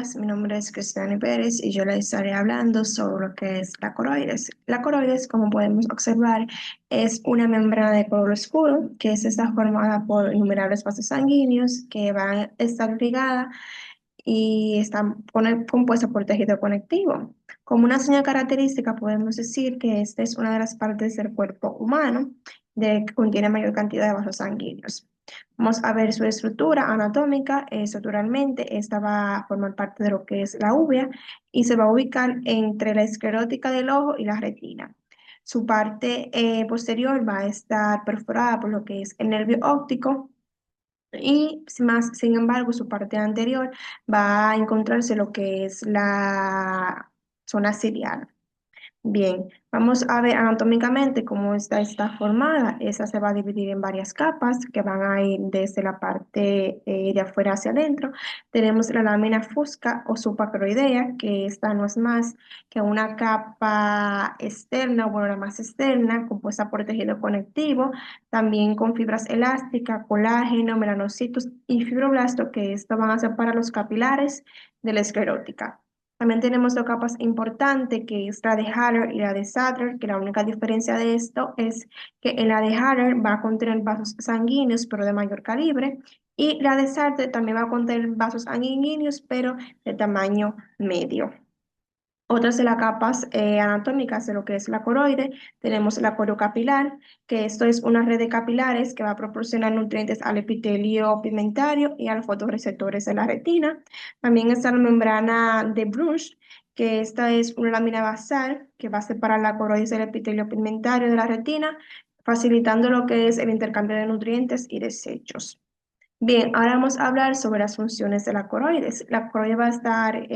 días, mi nombre es Cristiane Pérez y yo les estaré hablando sobre lo que es la coroides. La coroides, como podemos observar, es una membrana de color oscuro que está formada por innumerables vasos sanguíneos que van a estar ligadas y están compuestas por tejido conectivo. Como una señal característica, podemos decir que esta es una de las partes del cuerpo humano que contiene mayor cantidad de vasos sanguíneos. Vamos a ver su estructura anatómica. Estructuralmente, esta va a formar parte de lo que es la uvea y se va a ubicar entre la esclerótica del ojo y la retina. Su parte posterior va a estar perforada por lo que es el nervio óptico y sin embargo, su parte anterior va a encontrarse lo que es la zona ciliar. Bien, vamos a ver anatómicamente cómo está formada. Esa se va a dividir en varias capas que van a ir desde la parte de afuera hacia adentro. Tenemos la lámina fusca o supracoroidea, que esta no es más que una capa externa, bueno, la más externa, compuesta por tejido conectivo, también con fibras elásticas, colágeno, melanocitos y fibroblastos, que esto van a separar los capilares de la esclerótica. También tenemos dos capas importantes, que es la de Haller y la de Sattler, que la única diferencia de esto es que en la de Haller va a contener vasos sanguíneos, pero de mayor calibre, y la de Sattler también va a contener vasos sanguíneos, pero de tamaño medio. Otras de las capas anatómicas de lo que es la coroide, tenemos la corocapilar, que esto es una red de capilares que va a proporcionar nutrientes al epitelio pigmentario y a los fotorreceptores de la retina. También está la membrana de Bruch, que esta es una lámina basal que va a separar la coroide del epitelio pigmentario de la retina, facilitando lo que es el intercambio de nutrientes y desechos. Bien, ahora vamos a hablar sobre las funciones de la coroides. La coroide va a estar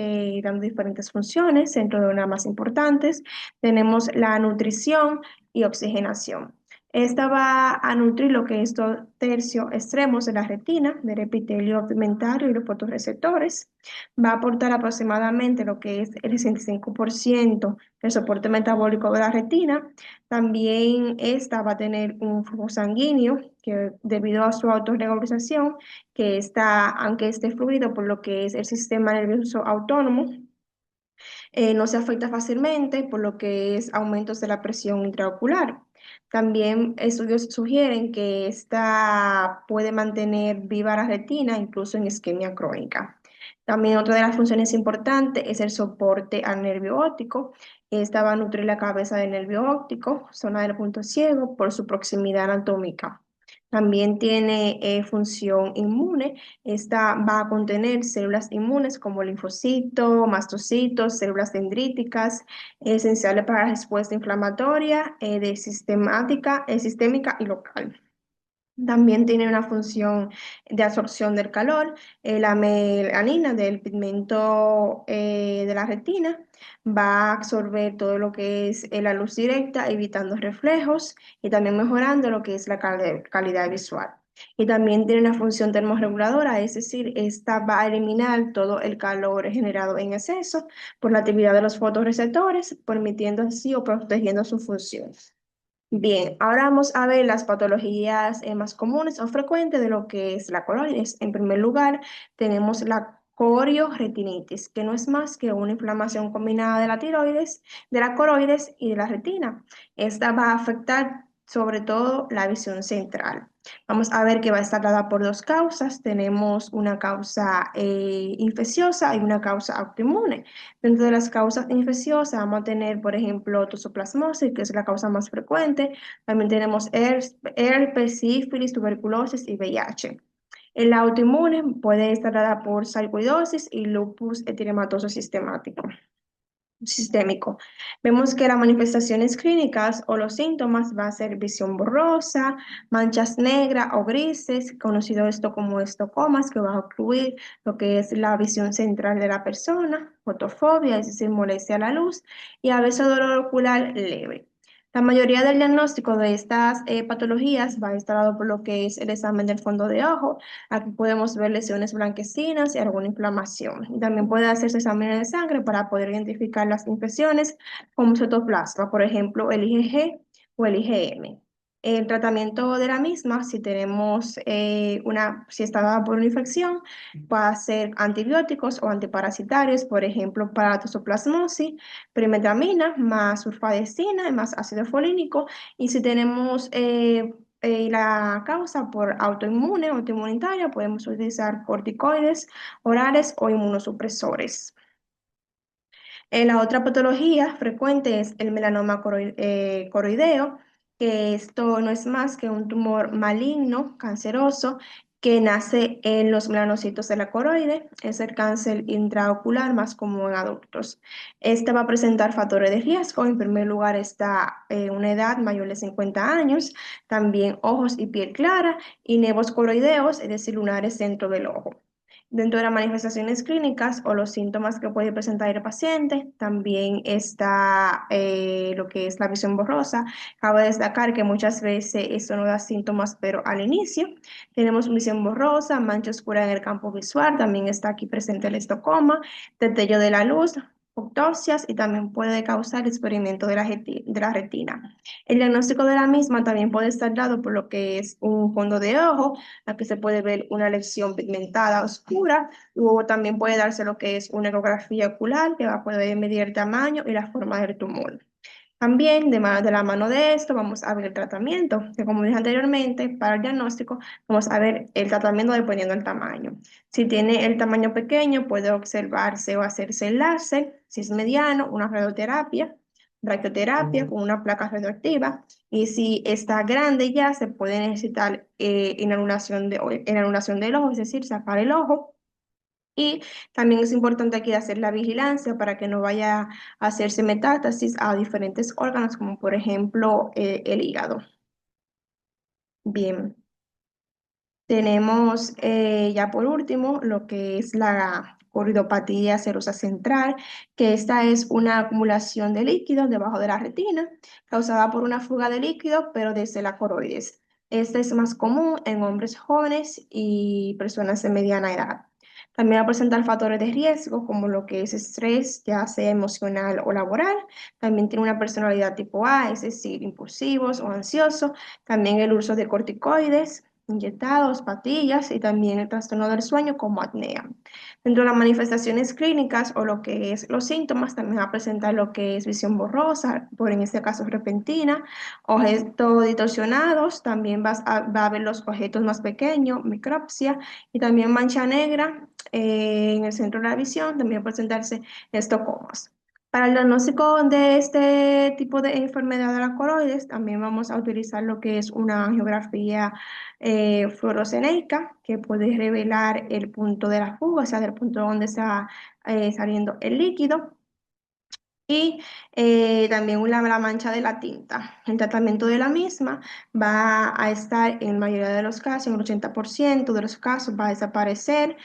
dando diferentes funciones, dentro de unas más importantes. Tenemos la nutrición y oxigenación. Esta va a nutrir lo que es los tercios extremos de la retina, del epitelio pigmentario y los fotorreceptores. Va a aportar aproximadamente lo que es el 65% del soporte metabólico de la retina. También esta va a tener un flujo sanguíneo que debido a su autorregularización, que está, aunque esté fluido por lo que es el sistema nervioso autónomo, no se afecta fácilmente por lo que es aumentos de la presión intraocular. También estudios sugieren que esta puede mantener viva la retina incluso en isquemia crónica. También otra de las funciones importantes es el soporte al nervio óptico. Esta va a nutrir la cabeza del nervio óptico, zona del punto ciego, por su proximidad anatómica. También tiene función inmune. Esta va a contener células inmunes como linfocitos, mastocitos, células dendríticas, esenciales para la respuesta inflamatoria, sistémica y local. También tiene una función de absorción del calor. La melanina del pigmento de la retina va a absorber todo lo que es la luz directa, evitando reflejos y también mejorando lo que es la calidad visual. Y también tiene una función termorreguladora, es decir, esta va a eliminar todo el calor generado en exceso por la actividad de los fotorreceptores, permitiendo así o protegiendo su función. Bien, ahora vamos a ver las patologías más comunes o frecuentes de lo que es la coroides. En primer lugar, tenemos la corioretinitis, que no es más que una inflamación combinada de la tiroides, de la coroides y de la retina. Esta va a afectar sobre todo la visión central. Vamos a ver que va a estar dada por dos causas. Tenemos una causa infecciosa y una causa autoinmune. Dentro de las causas infecciosas vamos a tener, por ejemplo, toxoplasmosis, que es la causa más frecuente. También tenemos herpes, sífilis, tuberculosis y VIH. El autoinmune puede estar dada por sarcoidosis y lupus eritematoso sistémico. Vemos que las manifestaciones clínicas o los síntomas va a ser visión borrosa, manchas negras o grises, conocido esto como estocomas, que va a ocluir lo que es la visión central de la persona, fotofobia, es decir, molestia a la luz, y a veces dolor ocular leve. La mayoría del diagnóstico de estas patologías va a estar dado por lo que es el examen del fondo de ojo. Aquí podemos ver lesiones blanquecinas y alguna inflamación. Y también puede hacerse exámenes de sangre para poder identificar las infecciones como citoplasma, por ejemplo, el IgG o el IgM. El tratamiento de la misma, si tenemos si está dada por una infección, puede ser antibióticos o antiparasitarios, por ejemplo, para toxoplasmosis, primetamina, más sulfadecina, y más ácido folínico. Y si tenemos la causa por autoinmune o autoinmunitaria, podemos utilizar corticoides orales o inmunosupresores. La otra patología frecuente es el melanoma coroideo, que esto no es más que un tumor maligno, canceroso, que nace en los melanocitos de la coroide. Es el cáncer intraocular más común en adultos. Este va a presentar factores de riesgo. En primer lugar está una edad mayor de 50 años, también ojos y piel clara y nevos coroideos, es decir, lunares dentro del ojo. Dentro de las manifestaciones clínicas o los síntomas que puede presentar el paciente, también está lo que es la visión borrosa. Cabe destacar que muchas veces esto no da síntomas, pero al inicio tenemos visión borrosa, mancha oscura en el campo visual, también está aquí presente el estocoma, destello de la luz, fotopsias y también puede causar experimento de la retina. El diagnóstico de la misma también puede estar dado por lo que es un fondo de ojo, aquí se puede ver una lesión pigmentada oscura. Luego también puede darse lo que es una ecografía ocular, que va a poder medir el tamaño y la forma del tumor. También de la mano de esto vamos a ver el tratamiento, que como dije anteriormente, para el diagnóstico vamos a ver el tratamiento dependiendo del tamaño. Si tiene el tamaño pequeño, puede observarse o hacerse el láser. Si es mediano, una radioterapia, radioterapia con una placa radioactiva. Y si está grande ya, se puede necesitar inanización del ojo, es decir, sacar el ojo. Y también es importante aquí hacer la vigilancia para que no vaya a hacerse metástasis a diferentes órganos, como por ejemplo el hígado. Bien, tenemos ya por último lo que es la coridopatía serosa central, que esta es una acumulación de líquido debajo de la retina causada por una fuga de líquido, pero desde la coroides. Esta es más común en hombres jóvenes y personas de mediana edad. También va a presentar factores de riesgo como lo que es estrés, ya sea emocional o laboral. También tiene una personalidad tipo A, es decir, impulsivos o ansiosos. También el uso de corticoides inyectados, pastillas y también el trastorno del sueño como apnea. Dentro de las manifestaciones clínicas o lo que es los síntomas, también va a presentar lo que es visión borrosa, por en este caso repentina, objetos distorsionados, también va a ver los objetos más pequeños, micropsia y también mancha negra en el centro de la visión, también va a presentarse estocomas. Para el diagnóstico de este tipo de enfermedad de la coroides, también vamos a utilizar lo que es una angiografía fluorocenética, que puede revelar el punto de la fuga, o sea, del punto donde está saliendo el líquido. Y también la mancha de la tinta. El tratamiento de la misma va a estar en la mayoría de los casos, en el 80% de los casos va a desaparecer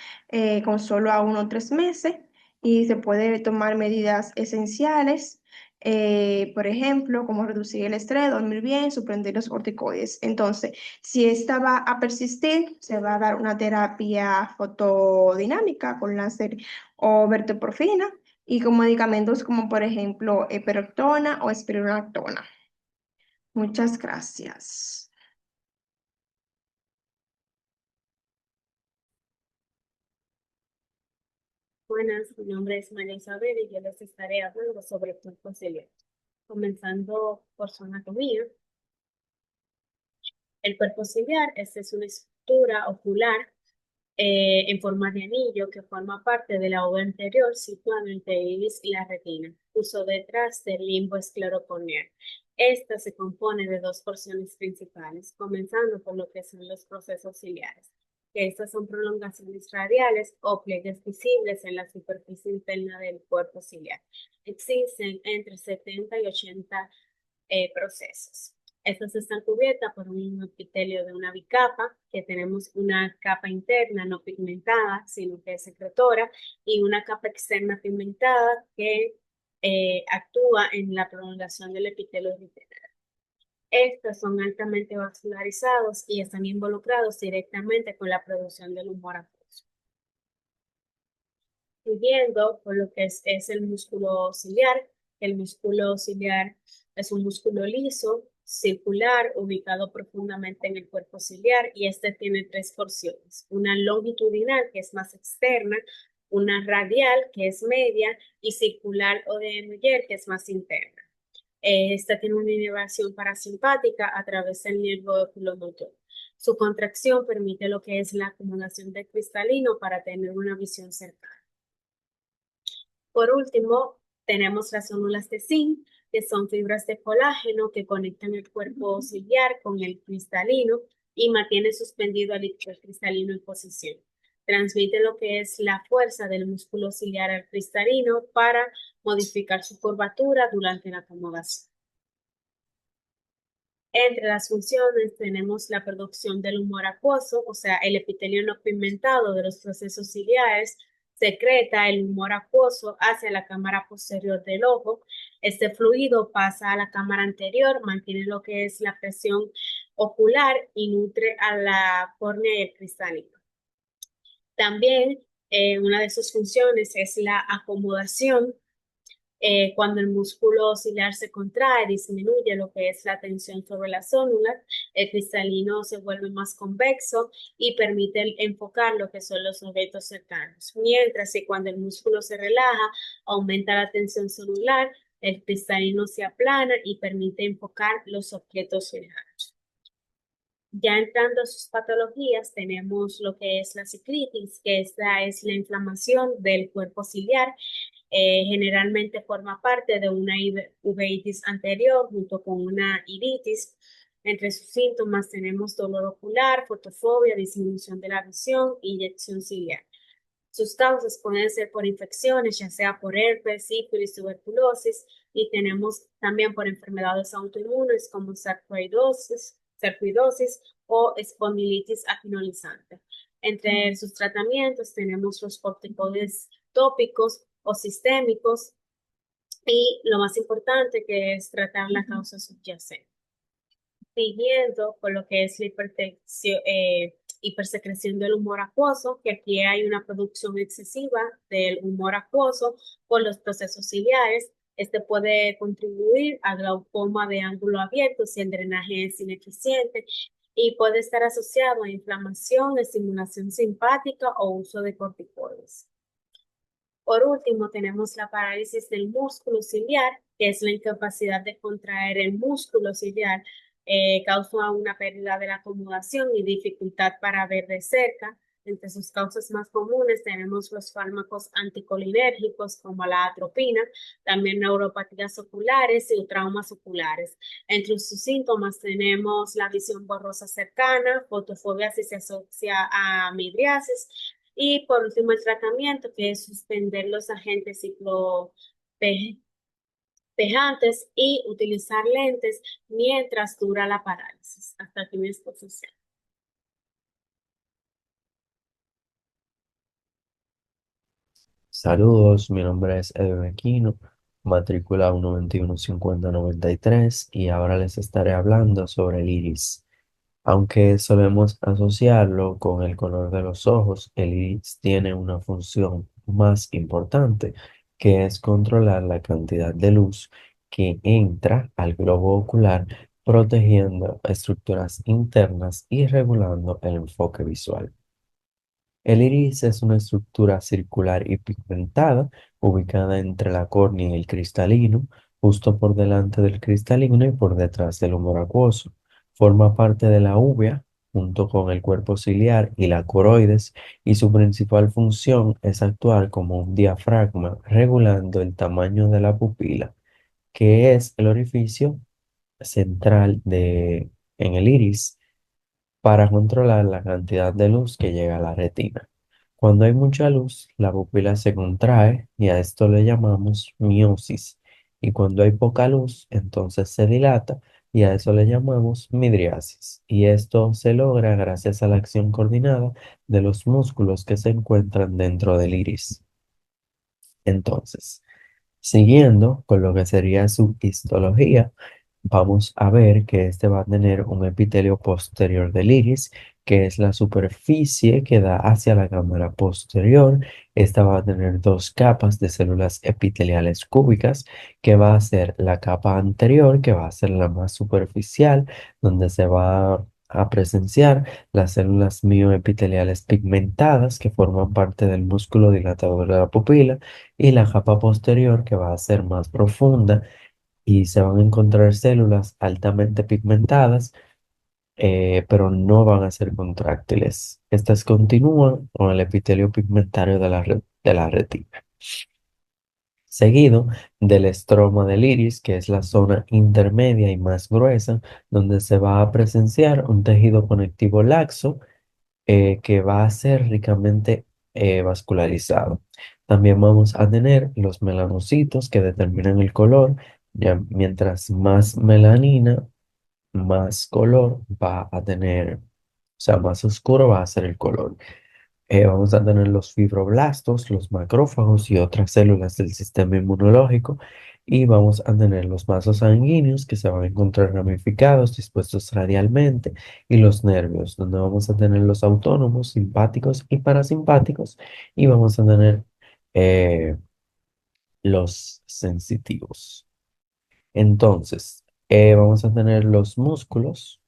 con solo a 1 o 3 meses y se puede tomar medidas esenciales, por ejemplo, como reducir el estrés, dormir bien, suspender los corticoides. Entonces, si esta va a persistir, se va a dar una terapia fotodinámica con láser o verteporfina y con medicamentos como por ejemplo eperoctona o espironolactona. Muchas gracias. Buenas, mi nombre es María Isabel y yo les estaré hablando sobre el cuerpo ciliar. Comenzando por su anatomía, el cuerpo ciliar, esta es una estructura ocular en forma de anillo que forma parte de la obra anterior situado entre el iris y la retina, justo detrás del limbo esclerocorneal. Esta se compone de dos porciones principales, comenzando por lo que son los procesos ciliares, que estas son prolongaciones radiales o pliegues visibles en la superficie interna del cuerpo ciliar. Existen entre 70 y 80 procesos. Estas están cubiertas por un epitelio de una bicapa, que tenemos una capa interna no pigmentada, sino que es secretora, y una capa externa pigmentada que actúa en la prolongación del epitelio retinal. Estos son altamente vascularizados y están involucrados directamente con la producción del humor acuoso. Siguiendo por lo que es el músculo ciliar. El músculo ciliar es un músculo liso circular ubicado profundamente en el cuerpo ciliar y este tiene tres porciones, una longitudinal que es más externa, una radial que es media y circular o de Meyer que es más interna. Esta tiene una inervación parasimpática a través del nervio oculomotor. Su contracción permite lo que es la acumulación de cristalino para tener una visión cercana. Por último, tenemos las células de zinc, que son fibras de colágeno que conectan el cuerpo ciliar con el cristalino y mantienen suspendido el cristalino en posición. Transmite lo que es la fuerza del músculo ciliar al cristalino para modificar su curvatura durante la acomodación. Entre las funciones tenemos la producción del humor acuoso, o sea, el epitelio no pigmentado de los procesos ciliares secreta el humor acuoso hacia la cámara posterior del ojo. Este fluido pasa a la cámara anterior, mantiene lo que es la presión ocular y nutre a la córnea y el cristalino. También una de sus funciones es la acomodación cuando el músculo ciliar se contrae, disminuye lo que es la tensión sobre la zónula, el cristalino se vuelve más convexo y permite enfocar lo que son los objetos cercanos. Mientras que cuando el músculo se relaja, aumenta la tensión celular, el cristalino se aplana y permite enfocar los objetos lejanos. Ya entrando a sus patologías, tenemos lo que es la cicritis, que esta es la inflamación del cuerpo ciliar. Generalmente forma parte de una uveitis anterior junto con una iritis. Entre sus síntomas tenemos dolor ocular, fotofobia, disminución de la visión, inyección ciliar. Sus causas pueden ser por infecciones, ya sea por herpes, sífilis, tuberculosis, y tenemos también por enfermedades autoinmunes como sarcoidosis o espondilitis aquinolizante. Entre sus tratamientos tenemos los corticoides tópicos o sistémicos y lo más importante que es tratar la causa subyacente. Siguiendo con lo que es la hipersecreción del humor acuoso, que aquí hay una producción excesiva del humor acuoso por los procesos ciliares. Este puede contribuir a glaucoma de ángulo abierto si el drenaje es ineficiente y puede estar asociado a inflamación, estimulación simpática o uso de corticoides. Por último, tenemos la parálisis del músculo ciliar, que es la incapacidad de contraer el músculo ciliar, causa una pérdida de la acomodación y dificultad para ver de cerca. Entre sus causas más comunes tenemos los fármacos anticolinérgicos como la atropina, también neuropatías oculares y traumas oculares. Entre sus síntomas tenemos la visión borrosa cercana, fotofobia si se asocia a midriasis, y por último, el tratamiento, que es suspender los agentes ciclopejantes y utilizar lentes mientras dura la parálisis. Hasta aquí mi exposición. Saludos, mi nombre es Edwin Aquino, matrícula 1215093 y ahora les estaré hablando sobre el iris. Aunque solemos asociarlo con el color de los ojos, el iris tiene una función más importante, que es controlar la cantidad de luz que entra al globo ocular, protegiendo estructuras internas y regulando el enfoque visual. El iris es una estructura circular y pigmentada ubicada entre la córnea y el cristalino, justo por delante del cristalino y por detrás del humor acuoso. Forma parte de la uvea junto con el cuerpo ciliar y la coroides, y su principal función es actuar como un diafragma regulando el tamaño de la pupila, que es el orificio central en el iris para controlar la cantidad de luz que llega a la retina. Cuando hay mucha luz, la pupila se contrae y a esto le llamamos miosis. Y cuando hay poca luz, entonces se dilata y a eso le llamamos midriasis. Y esto se logra gracias a la acción coordinada de los músculos que se encuentran dentro del iris. Entonces, siguiendo con lo que sería su histología, vamos a ver que este va a tener un epitelio posterior del iris, que es la superficie que da hacia la cámara posterior. Esta va a tener dos capas de células epiteliales cúbicas, que va a ser la capa anterior, que va a ser la más superficial, donde se va a presenciar las células mioepiteliales pigmentadas que forman parte del músculo dilatador de la pupila, y la capa posterior, que va a ser más profunda y se van a encontrar células altamente pigmentadas, pero no van a ser contráctiles. Estas continúan con el epitelio pigmentario de la retina. Seguido del estroma del iris, que es la zona intermedia y más gruesa, donde se va a presenciar un tejido conectivo laxo, que va a ser ricamente vascularizado. También vamos a tener los melanocitos que determinan el color. Ya, mientras más melanina, más color va a tener, o sea, más oscuro va a ser el color. Vamos a tener los fibroblastos, los macrófagos y otras células del sistema inmunológico. Y vamos a tener los vasos sanguíneos que se van a encontrar ramificados, dispuestos radialmente, y los nervios, donde vamos a tener los autónomos, simpáticos y parasimpáticos. Y vamos a tener eh, los sensitivos. Entonces, vamos a tener los músculos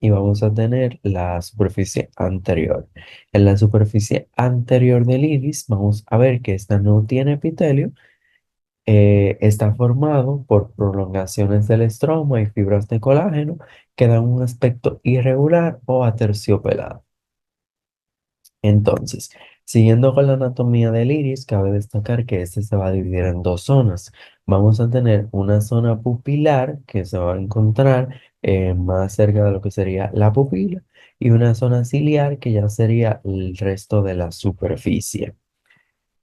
y vamos a tener la superficie anterior. En la superficie anterior del iris vamos a ver que esta no tiene epitelio. Está formado por prolongaciones del estroma y fibras de colágeno que dan un aspecto irregular o aterciopelado. Entonces, siguiendo con la anatomía del iris, cabe destacar que este se va a dividir en dos zonas. Vamos a tener una zona pupilar que se va a encontrar más cerca de lo que sería la pupila, y una zona ciliar que ya sería el resto de la superficie.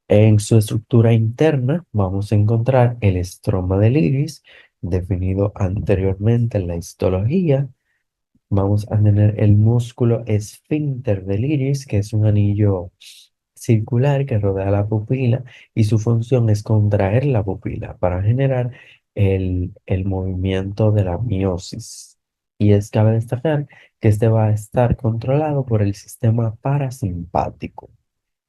En su estructura interna vamos a encontrar el estroma del iris, definido anteriormente en la histología. Vamos a tener el músculo esfínter del iris, que es un anillo circular que rodea la pupila, y su función es contraer la pupila para generar el movimiento de la miosis. Y es cabe destacar que este va a estar controlado por el sistema parasimpático.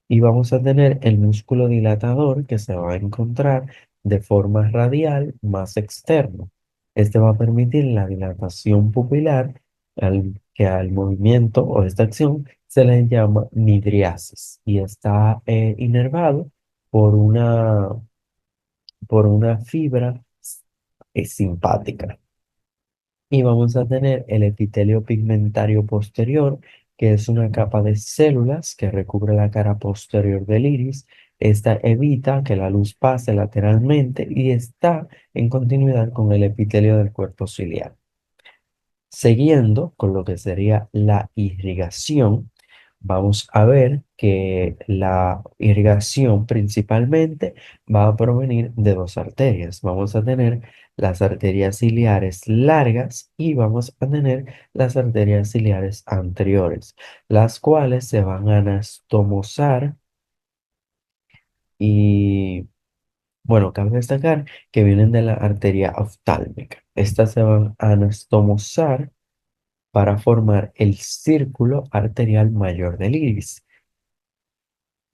Y vamos a tener el músculo dilatador que se va a encontrar de forma radial más externo. Este va a permitir la dilatación pupilar, que al movimiento o esta acción se le llama midriasis, y está inervado por por una fibra simpática. Y vamos a tener el epitelio pigmentario posterior, que es una capa de células que recubre la cara posterior del iris. Esta evita que la luz pase lateralmente y está en continuidad con el epitelio del cuerpo ciliar. Siguiendo con lo que sería la irrigación, vamos a ver que la irrigación principalmente va a provenir de dos arterias. Vamos a tener las arterias ciliares largas y vamos a tener las arterias ciliares anteriores, las cuales se van a anastomosar. Y bueno, cabe destacar que vienen de la arteria oftálmica. Estas se van a anastomosar para formar el círculo arterial mayor del iris.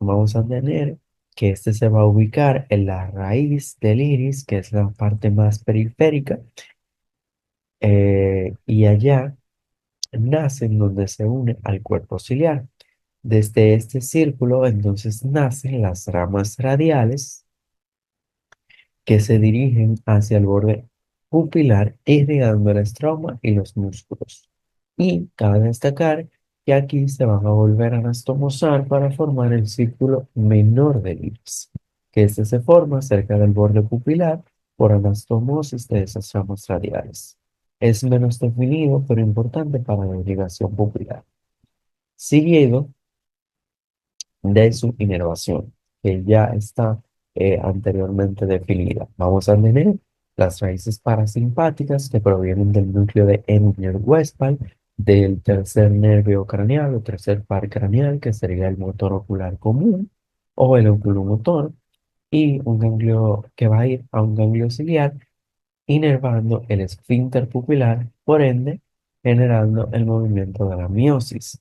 Vamos a tener que este se va a ubicar en la raíz del iris, que es la parte más periférica, y allá nacen donde se une al cuerpo ciliar. Desde este círculo entonces nacen las ramas radiales que se dirigen hacia el borde pupilar, irrigando el estroma y los músculos. Y cabe destacar que aquí se van a volver a anastomosar para formar el círculo menor del iris, que este se forma cerca del borde pupilar por anastomosis de esas ramas radiales. Es menos definido, pero importante para la irrigación pupilar. Seguido de su inervación, que ya está anteriormente definida. Vamos a tener las raíces parasimpáticas que provienen del núcleo de Ehringer-Westphal, del tercer nervio craneal o tercer par craneal, que sería el motor ocular común o el oculomotor, y un ganglio que va a ir a un ganglio ciliar inervando el esfínter pupilar, por ende, generando el movimiento de la miosis.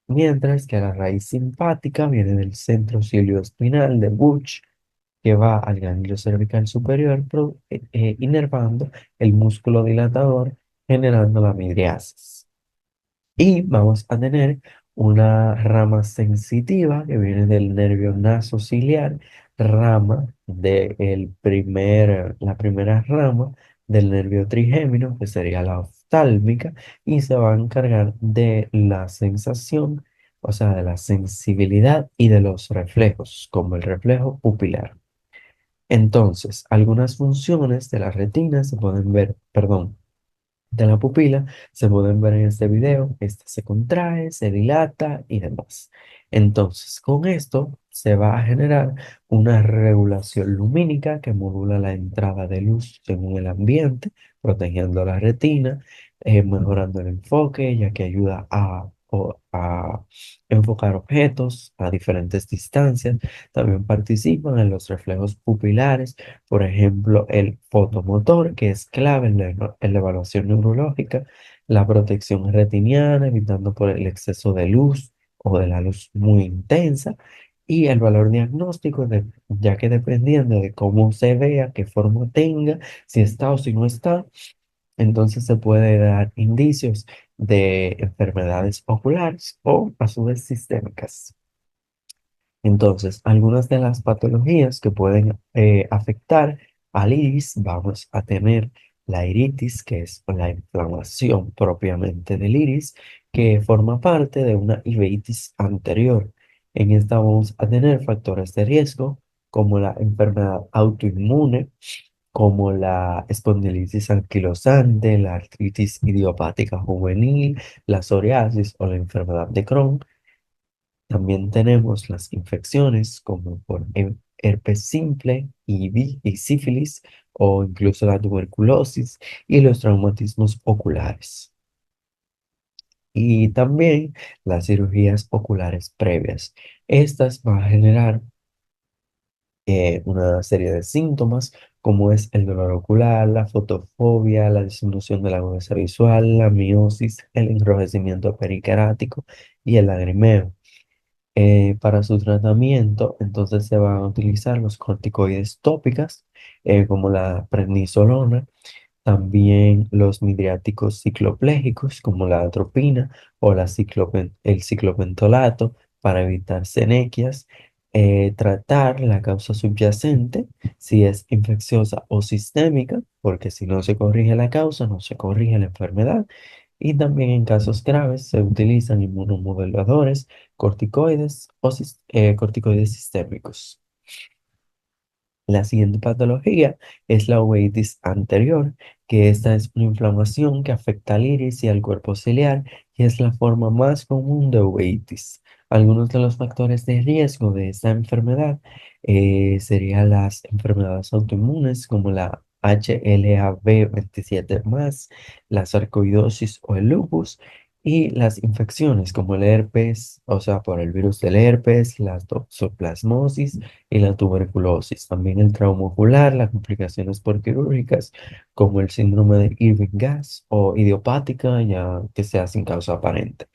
Mientras que la raíz simpática viene del centro cilioespinal de Buch, que va al ganglio cervical superior, inervando el músculo dilatador, generando la midriasis. Y vamos a tener una rama sensitiva que viene del nervio nasociliar, rama la primera rama del nervio trigémino, que sería la oftálmica, y se va a encargar de la sensación, o sea, de la sensibilidad y de los reflejos, como el reflejo pupilar. Entonces, algunas funciones de la retina se pueden ver, perdón, de la pupila se pueden ver en este video. Este se contrae, se dilata y demás. Entonces, con esto se va a generar una regulación lumínica que modula la entrada de luz según el ambiente, protegiendo la retina, mejorando el enfoque, ya que ayuda a enfocar objetos a diferentes distancias. También participan en los reflejos pupilares, por ejemplo, el fotomotor, que es clave en la evaluación neurológica, la protección retiniana, evitando por el exceso de luz o de la luz muy intensa, y el valor diagnóstico, ya que dependiendo de cómo se vea, qué forma tenga, si está o si no está, entonces se puede dar indicios de enfermedades oculares o a su vez sistémicas. Entonces, algunas de las patologías que pueden afectar al iris, vamos a tener la iritis, que es la inflamación propiamente del iris, que forma parte de una uveitis anterior. En esta vamos a tener factores de riesgo como la enfermedad autoinmune, como la espondilitis anquilosante, la artritis idiopática juvenil, la psoriasis o la enfermedad de Crohn. También tenemos las infecciones como por herpes simple y sífilis o incluso la tuberculosis y los traumatismos oculares. Y también las cirugías oculares previas. Estas van a generar una serie de síntomas como es el dolor ocular, la fotofobia, la disminución de la agudeza visual, la miosis, el enrojecimiento periquerático y el lagrimeo. Para su tratamiento, entonces se van a utilizar los corticoides tópicas, como la prednisolona, también los midriáticos cicloplégicos, como la atropina o el ciclopentolato, para evitar senequias. Tratar la causa subyacente, si es infecciosa o sistémica, porque si no se corrige la causa, no se corrige la enfermedad. Y también en casos graves se utilizan inmunomoduladores, corticoides o corticoides sistémicos. La siguiente patología es la uveitis anterior, que esta es una inflamación que afecta al iris y al cuerpo ciliar y es la forma más común de uveitis. Algunos de los factores de riesgo de esta enfermedad serían las enfermedades autoinmunes como la HLA-B27+, la sarcoidosis o el lupus, y las infecciones como el herpes, o sea, por el virus del herpes, la toxoplasmosis y la tuberculosis. También el trauma ocular, las complicaciones por quirúrgicas, como el síndrome de Irving-Gass o idiopática, ya que sea sin causa aparente.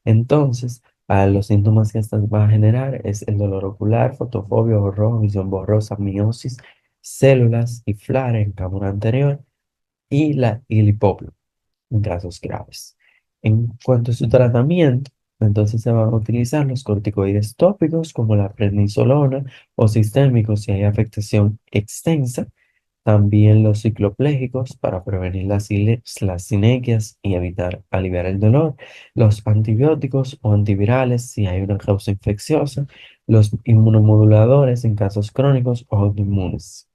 Entonces, los síntomas que estas van a generar es el dolor ocular, fotofobia, horror, visión borrosa, miosis, células y flare en cámara anterior y el hipóplano en casos graves. En cuanto a su tratamiento, entonces se van a utilizar los corticoides tópicos como la prednisolona o sistémicos si hay afectación extensa, también los cicloplégicos para prevenir las sinequias y evitar aliviar el dolor, los antibióticos o antivirales si hay una causa infecciosa, los inmunomoduladores en casos crónicos o autoinmunes.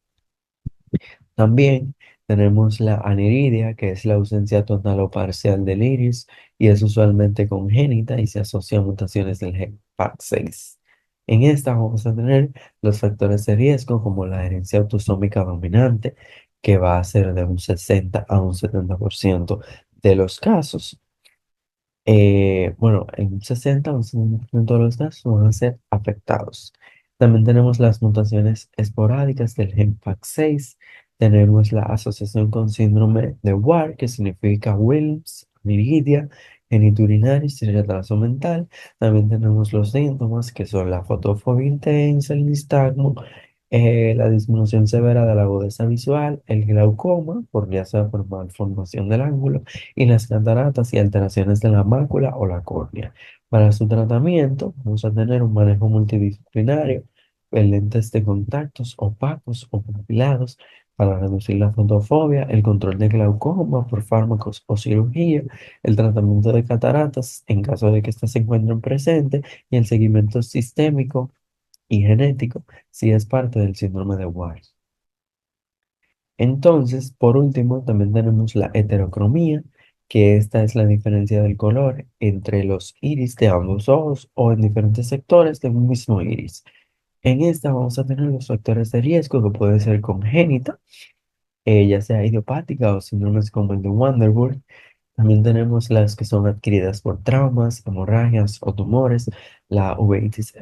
También tenemos la aniridia, que es la ausencia total o parcial del iris y es usualmente congénita y se asocia a mutaciones del gen PAX6. En esta vamos a tener los factores de riesgo como la herencia autosómica dominante, que va a ser de un 60 a un 70% de los casos. Bueno, en un 60 o un 70% de los casos van a ser afectados. También tenemos las mutaciones esporádicas del gen PAX6, Tenemos la asociación con síndrome de Ward, que significa Wilms, aniridia, geniturináriz y retraso mental. También tenemos los síntomas, que son la fotofobia intensa, el nistagmo, la disminución severa de la agudeza visual, el glaucoma, por ya sea por malformación del ángulo, y las cataratas y alteraciones de la mácula o la córnea. Para su tratamiento, vamos a tener un manejo multidisciplinario, lentes de contactos opacos o pupilados para reducir la fotofobia, el control de glaucoma por fármacos o cirugía, el tratamiento de cataratas en caso de que éstas se encuentren presentes y el seguimiento sistémico y genético si es parte del síndrome de Ward. Entonces, por último, también tenemos la heterocromía, que esta es la diferencia del color entre los iris de ambos ojos o en diferentes sectores de un mismo iris. En esta vamos a tener los factores de riesgo que pueden ser congénita, ya sea idiopática o síndromes como el de Wanderburg. También tenemos las que son adquiridas por traumas, hemorragias o tumores, la uveitis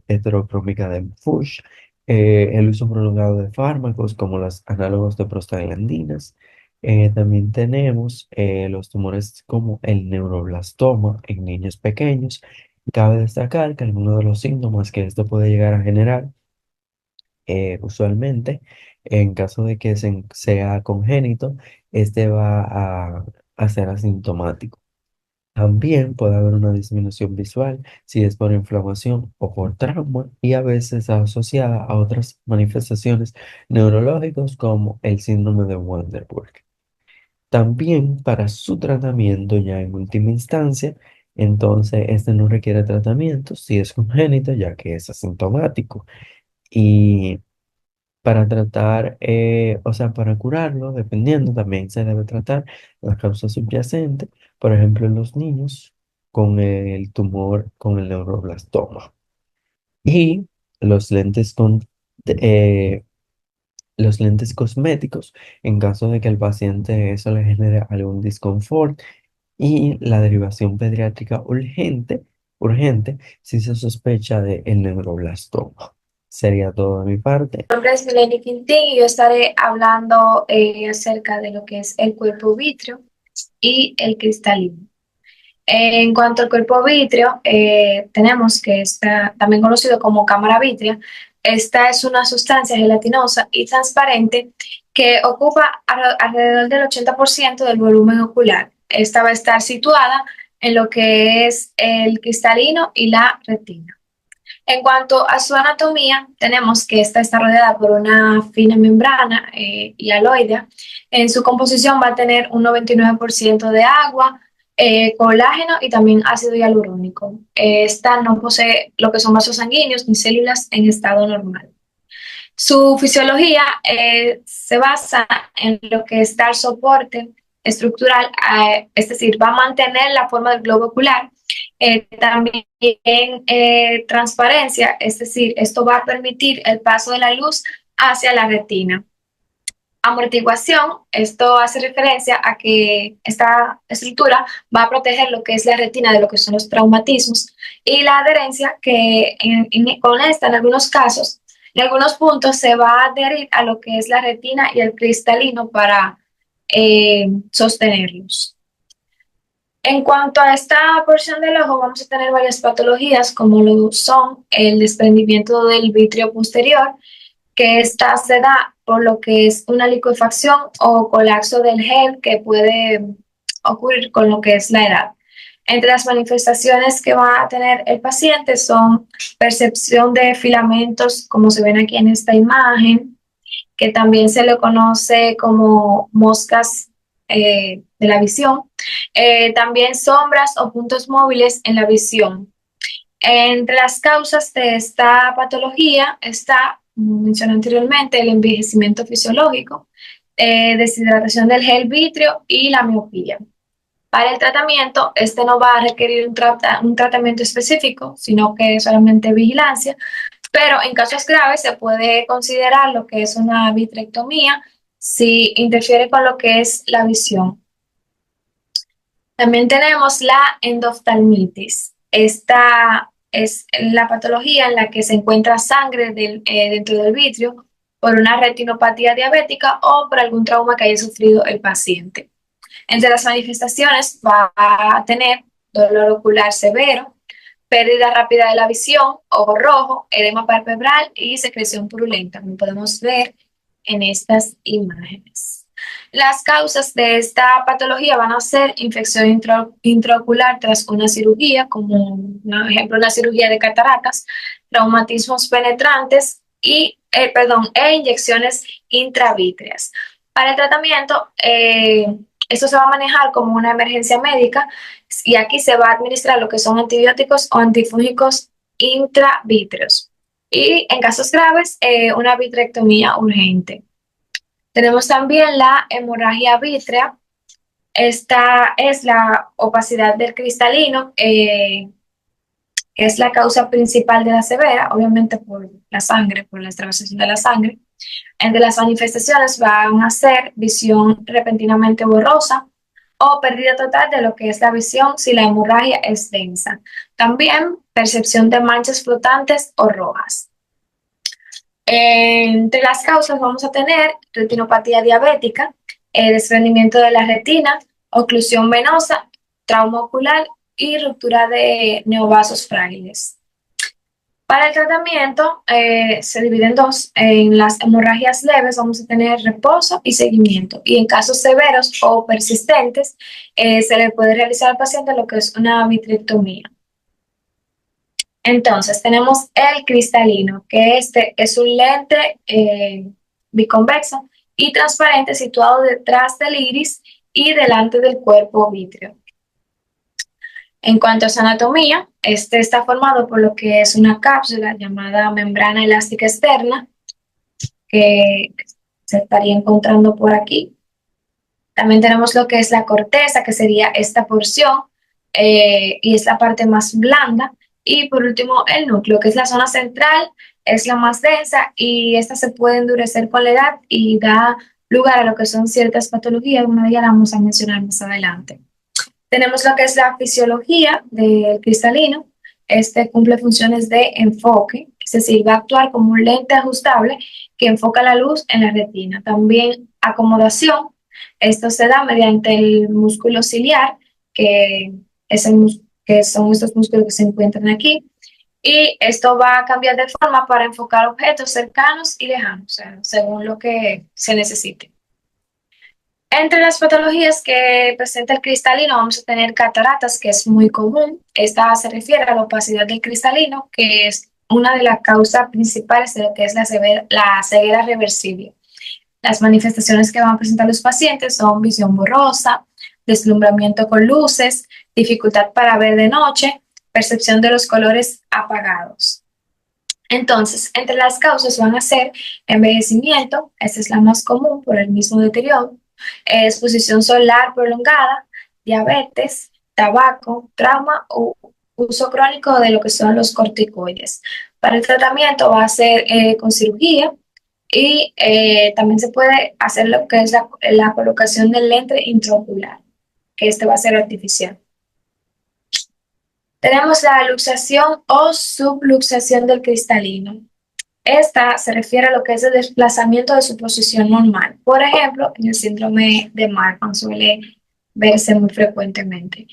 heterocrómica de Fuchs, el uso prolongado de fármacos como los análogos de prostaglandinas. También tenemos los tumores como el neuroblastoma en niños pequeños. Cabe destacar que algunos de los síntomas que esto puede llegar a generar usualmente, en caso de que sea congénito, este va a ser asintomático. También puede haber una disminución visual si es por inflamación o por trauma y a veces asociada a otras manifestaciones neurológicas como el síndrome de Wanderburg. También para su tratamiento ya en última instancia, entonces este no requiere tratamiento si es congénito ya que es asintomático. Y para tratar, o sea, para curarlo, dependiendo, también se debe tratar la causa subyacente, por ejemplo, en los niños con el tumor, con el neuroblastoma. Y los lentes eh, los lentes cosméticos, en caso de que al paciente eso le genere algún disconfort, y la derivación pediátrica urgente, si se sospecha de el neuroblastoma. Sería todo de mi parte. Mi nombre es Mileni Quintín y yo estaré hablando acerca de lo que es el cuerpo vítreo y el cristalino. En cuanto al cuerpo vítreo, tenemos que está también conocido como cámara vítrea. Esta es una sustancia gelatinosa y transparente que ocupa alrededor del 80% del volumen ocular. Esta va a estar situada en lo que es el cristalino y la retina. En cuanto a su anatomía, tenemos que esta está rodeada por una fina membrana hialoidea. En su composición va a tener un 99% de agua, colágeno y también ácido hialurónico. Esta no posee lo que son vasos sanguíneos ni células en estado normal. Su fisiología se basa en lo que es dar soporte estructural, es decir, va a mantener la forma del globo ocular. También transparencia, es decir, esto va a permitir el paso de la luz hacia la retina. Amortiguación, esto hace referencia a que esta estructura va a proteger lo que es la retina de lo que son los traumatismos, y la adherencia, que con esta en algunos casos, en algunos puntos se va a adherir a lo que es la retina y el cristalino para sostenerlos. En cuanto a esta porción del ojo, vamos a tener varias patologías, como lo son el desprendimiento del vitrio posterior, que esta se da por lo que es una licuefacción o colapso del gel que puede ocurrir con lo que es la edad. Entre las manifestaciones que va a tener el paciente son percepción de filamentos, como se ven aquí en esta imagen, que también se le conoce como moscas de la visión, también sombras o puntos móviles en la visión. Entre las causas de esta patología está, como mencioné anteriormente, el envejecimiento fisiológico, deshidratación del gel vítreo y la miopía. Para el tratamiento, este no va a requerir un tratamiento específico, sino que solamente vigilancia, pero en casos graves se puede considerar lo que es una vitrectomía si interfiere con lo que es la visión. También tenemos la endoftalmitis. Esta es la patología en la que se encuentra sangre dentro del vitrio por una retinopatía diabética o por algún trauma que haya sufrido el paciente. Entre las manifestaciones va a tener dolor ocular severo, pérdida rápida de la visión, ojo rojo, edema palpebral y secreción purulenta, como podemos ver en estas imágenes. Las causas de esta patología van a ser infección intraocular tras una cirugía, como por ejemplo una cirugía de cataratas, traumatismos penetrantes e inyecciones intravítreas. Para el tratamiento, esto se va a manejar como una emergencia médica y aquí se va a administrar lo que son antibióticos o antifúngicos intravítreos. Y en casos graves, una vitrectomía urgente. Tenemos también la hemorragia vítrea. Esta es la opacidad del cristalino, es la causa principal de la severa, obviamente por la sangre, por la extravasación de la sangre. Entre las manifestaciones van a ser visión repentinamente borrosa o pérdida total de lo que es la visión si la hemorragia es densa. También percepción de manchas flotantes o rojas. Entre las causas vamos a tener retinopatía diabética, desprendimiento de la retina, oclusión venosa, trauma ocular y ruptura de neovasos frágiles. Para el tratamiento se divide en dos. En las hemorragias leves vamos a tener reposo y seguimiento. Y en casos severos o persistentes se le puede realizar al paciente lo que es una vitrectomía. Entonces tenemos el cristalino, que este es un lente biconvexo y transparente situado detrás del iris y delante del cuerpo vítreo. En cuanto a su anatomía, este está formado por lo que es una cápsula llamada membrana elástica externa, que se estaría encontrando por aquí. También tenemos lo que es la corteza, que sería esta porción, y es la parte más blanda. Y por último, el núcleo, que es la zona central, es la más densa y esta se puede endurecer con la edad y da lugar a lo que son ciertas patologías. Una de ellas la vamos a mencionar más adelante. Tenemos lo que es la fisiología del cristalino. Este cumple funciones de enfoque, es decir, va a actuar como un lente ajustable que enfoca la luz en la retina. También acomodación. Esto se da mediante el músculo ciliar, que son estos músculos que se encuentran aquí. Y esto va a cambiar de forma para enfocar objetos cercanos y lejanos, o sea, según lo que se necesite. Entre las patologías que presenta el cristalino vamos a tener cataratas, que es muy común. Esta se refiere a la opacidad del cristalino, que es una de las causas principales de lo que es la ceguera reversible. Las manifestaciones que van a presentar los pacientes son visión borrosa, deslumbramiento con luces, dificultad para ver de noche, percepción de los colores apagados. Entonces, entre las causas van a ser envejecimiento, esta es la más común por el mismo deterioro, exposición solar prolongada, diabetes, tabaco, trauma o uso crónico de lo que son los corticoides. Para el tratamiento va a ser con cirugía y también se puede hacer lo que es la colocación del lente intraocular, que este va a ser artificial. Tenemos la luxación o subluxación del cristalino. Esta se refiere a lo que es el desplazamiento de su posición normal. Por ejemplo, en el síndrome de Marfan suele verse muy frecuentemente.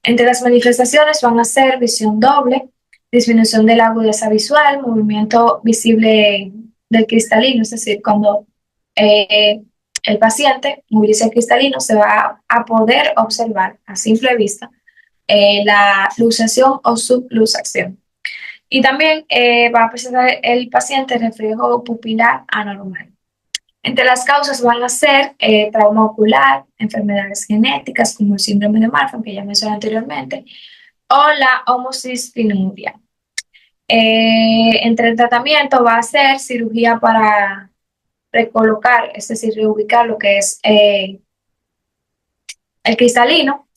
Entre las manifestaciones van a ser visión doble, disminución de la agudeza visual, movimiento visible del cristalino, es decir, cuando el paciente moviliza el cristalino se va a poder observar a simple vista la luxación o subluxación. Y también va a presentar el paciente reflejo pupilar anormal. Entre las causas van a ser trauma ocular, enfermedades genéticas como el síndrome de Marfan, que ya mencioné anteriormente, o la homocistinuria. Entre el tratamiento va a ser cirugía para recolocar, es decir, reubicar lo que es el cristalino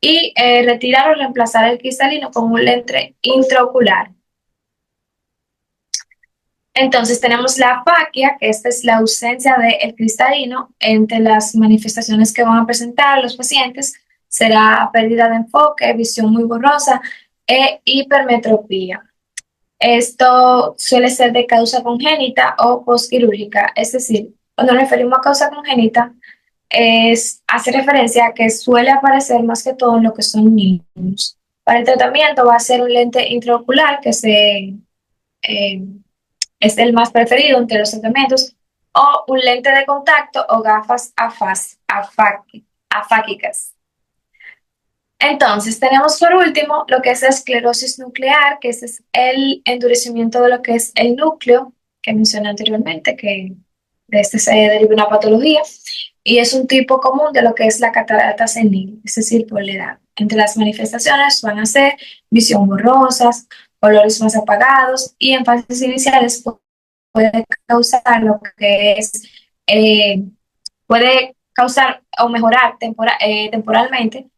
y retirar o reemplazar el cristalino con un lente intraocular. Entonces tenemos la afaquia, que esta es la ausencia del cristalino. Entre las manifestaciones que van a presentar los pacientes será pérdida de enfoque, visión muy borrosa e hipermetropía. Esto suele ser de causa congénita o postquirúrgica, es decir, cuando nos referimos a causa congénita, hace referencia a que suele aparecer más que todo en lo que son niños. Para el tratamiento va a ser un lente intraocular eh, es el más preferido entre los tratamientos, o un lente de contacto o gafas afáquicas. Entonces, tenemos por último lo que es la esclerosis nuclear, que ese es el endurecimiento de lo que es el núcleo, que mencioné anteriormente, que de este se deriva una patología, y es un tipo común de lo que es la catarata senil, es decir, por la edad. Entre las manifestaciones van a ser visión borrosas, colores más apagados, y en fases iniciales puede causar lo que es, eh, puede causar o mejorar temporalmente.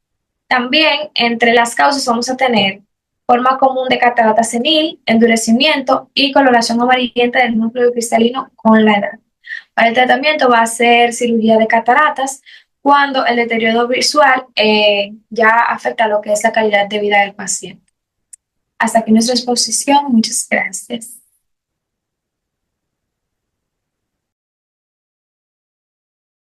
También entre las causas vamos a tener forma común de catarata senil, endurecimiento y coloración amarillenta del núcleo cristalino con la edad. Para el tratamiento va a ser cirugía de cataratas cuando el deterioro visual ya afecta lo que es la calidad de vida del paciente. Hasta aquí nuestra exposición. Muchas gracias.